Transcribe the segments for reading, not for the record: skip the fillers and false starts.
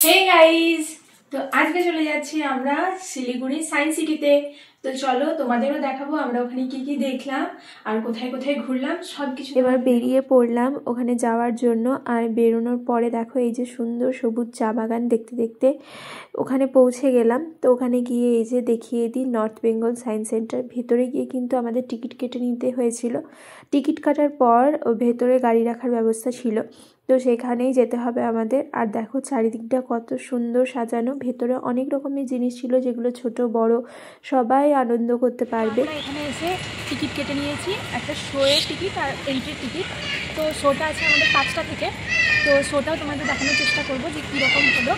Hey guys, तो आज के चले যাচ্ছি আমরা শিলিগুড়ি সায়েন্স সিটিতে। তো চলো তোমাদেরও দেখাবো আমরা ওখানে কি কি দেখলাম আর কোথায় কোথায় ঘুরলাম সবকিছু। এবার বেরিয়ে পড়লাম ওখানে যাওয়ার জন্য। আর বেরোনোর পরে দেখো এই যে সুন্দর সবুজ চা বাগান দেখতে দেখতে ওখানে পৌঁছে গেলাম। তো ওখানে গিয়ে এই যে দেখিয়ে দিই নর্থ বেঙ্গল সায়েন্স সেন্টার। ভেতরে গিয়ে কিন্তু আমাদের টিকিট কেটে নিতে হয়েছিল। টিকিট কাটার পর ভেতরে গাড়ি রাখার ব্যবস্থা ছিল, তো সেখানেই যেতে হবে আমাদের। আর দেখো চারিদিকটা কত সুন্দর সাজানো, ভেতরে অনেক রকমের জিনিস ছিল যেগুলো ছোট বড় সবাই আনন্দ করতে পারবে। এখানে এসে টিকিট কেটে নিয়েছি, একটা শোয়ের টিকিট আর এন্ট্রির টিকিট। তো শোটা আছে আমাদের 5টা থেকে, তো শোটাও তোমাদের দেখানোর চেষ্টা করবো যে কীরকম হলো।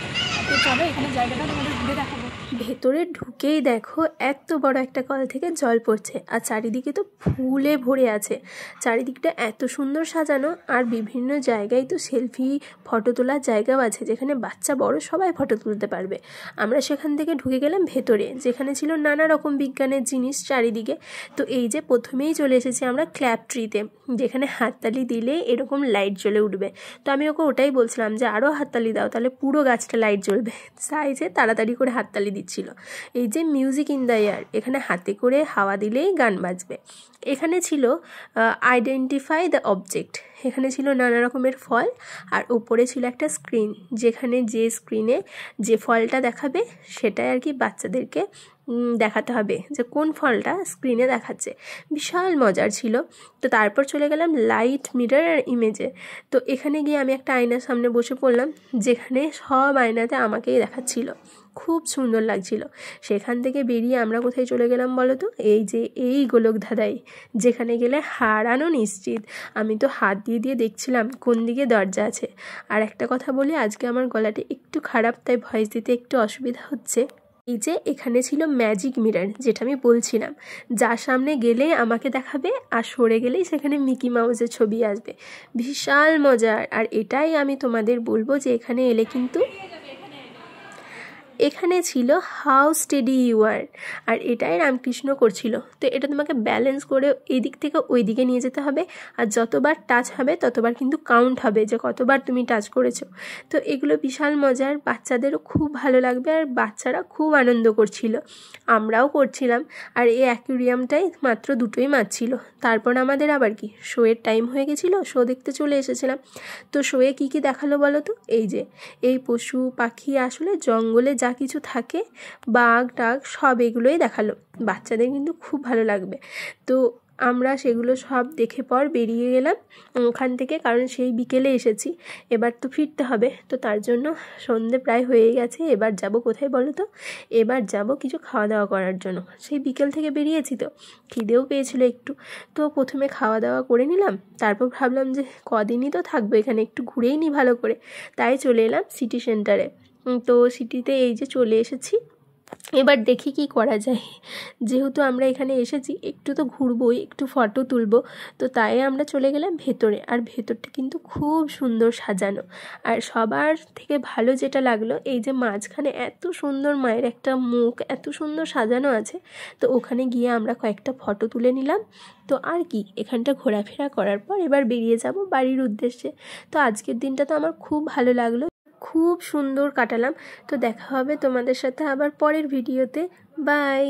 তো চলো এখানে জায়গাটা তোমাদের ঘুরে দেখাবো। ভেতরে ঢুকেই দেখো এত বড় একটা কল থেকে জল পড়ছে, আর চারিদিকে তো ফুলে ভরে আছে। চারিদিকটা এত সুন্দর সাজানো, আর বিভিন্ন জায়গায় তো সেলফি ফটো তোলার জায়গাও আছে যেখানে বাচ্চা বড় সবাই ফটো তুলতে পারবে। আমরা সেখান থেকে ঢুকে গেলাম ভেতরে, যেখানে ছিল নানা রকম বিজ্ঞানের জিনিস চারিদিকে। তো এই যে প্রথমেই চলে এসেছি আমরা ক্ল্যাপ ট্রিতে, যেখানে হাততালি দিলে এরকম লাইট জ্বলে উঠবে। তো আমি ওকে ওটাই বলছিলাম যে আরও হাততালি দাও, তাহলে পুরো গাছটা লাইট জ্বলবে। তাই যে তাড়াতাড়ি করে হাততালি দিচ্ছিল। এই যে মিউজিক ইন দ্য এয়ার, এখানে হাতে করে হাওয়া দিলেই গান বাজবে। এখানে ছিল আইডেন্টিফাই দ্য অবজেক্ট, এখানে ছিল নানা রকমের ফল, আর ওপরে ছিল একটা স্ক্রিন, যেখানে যে স্ক্রিনে যে ফলটা দেখাবে সেটাই আর কি বাচ্চাদেরকে দেখাতে হবে যে কোন ফলটা স্ক্রিনে দেখাচ্ছে। বিশাল মজার ছিল। তো তারপর চলে গেলাম লাইট মিরর আর ইমেজে। তো এখানে গিয়ে আমি একটা আয়নার সামনে বসে পড়লাম, যেখানে সব আয়নাতে আমাকেই দেখাচ্ছিল। খুব সুন্দর লাগছিল। সেখান থেকে বেরিয়ে আমরা কোথায় চলে গেলাম বলো তো? এই যে এই গোলক ধাঁধাই, যেখানে গেলে হারানো নিশ্চিত। আমি তো হাত দিয়ে দিয়ে দেখছিলাম কোন দিকে দরজা আছে। আর একটা কথা বলি, আজকে আমার গলাটা একটু খারাপ, তাই ভয়েস দিতে একটু অসুবিধা হচ্ছে। এই যে এখানে ছিল ম্যাজিক মিরর, যেটা আমি বলছিলাম, যার সামনে গেলে আমাকে দেখাবে আর সরে গেলেই সেখানে মিকি মাউসের ছবি আসবে। বিশাল মজার। আর এটাই আমি তোমাদের বলবো যে এখানে এলে কিন্তু এখানে ছিল হাউ স্টেডি ইউ আর, আর এটাই রামকৃষ্ণ করছিল। তো এটা তোমাকে ব্যালেন্স করে এই দিক থেকে ওই দিকে নিয়ে যেতে হবে, আর যতবার টাচ হবে ততবার কিন্তু কাউন্ট হবে যে কতবার তুমি টাচ করেছো। তো এগুলো বিশাল মজার, বাচ্চাদেরও খুব ভালো লাগবে, আর বাচ্চারা খুব আনন্দ করছিল, আমরাও করছিলাম। আর এই অ্যাকুরিয়ামটাই মাত্র 2টোই মাছ ছিল। তারপর আমাদের আবার কি শোয়ের টাইম হয়ে গেছিলো, শো দেখতে চলে এসেছিলাম। তো শোয়ে কী কী দেখালো বলো তো? এই যে এই পশু পাখি, আসলে জঙ্গলে যা কিছু থাকে, বাঘ টাঘ সব এগুলোই দেখালো। বাচ্চাদের কিন্তু খুব ভালো লাগবে। তো আমরা সেগুলো সব দেখে পর বেরিয়ে গেলাম ওখান থেকে, কারণ সেই বিকেলে এসেছি, এবার তো ফিরতে হবে। তো তার জন্য সন্ধে প্রায় হয়ে গেছে। এবার যাব কোথায় বলো তো? এবার যাব কিছু খাওয়া দাওয়া করার জন্য। সেই বিকেল থেকে বেরিয়েছি, তো খিদেও পেয়েছিল একটু। তো প্রথমে খাওয়া দাওয়া করে নিলাম, তারপর ভাবলাম যে কদিনই তো থাকবো এখানে, একটু ঘুরেই নিই ভালো করে। তাই চলে এলাম সিটি সেন্টারে। তো সিটিতে এই যে চলে এসেছি, এবার দেখি কি করা যায়। যেহেতু আমরা এখানে এসেছি, একটু তো ঘুরবোই, একটু ফটো তুলবো। তো তাই আমরা চলে গেলাম ভেতরে। আর ভেতরটা কিন্তু খুব সুন্দর সাজানো। আর সবার থেকে ভালো যেটা লাগলো, এই যে মাঝখানে এত সুন্দর মায়ের একটা মুখ এত সুন্দর সাজানো আছে। তো ওখানে গিয়ে আমরা কয়েকটা ফটো তুলে নিলাম। তো আর কি, এখানটা ঘোরাফেরা করার পর এবার বেরিয়ে যাব বাড়ির উদ্দেশ্যে। তো আজকের দিনটা তো আমার খুব ভালো লাগলো, খুব সুন্দর কাটালাম। তো দেখা হবে তোমাদের সাথে আবার পরের ভিডিওতে। বাই।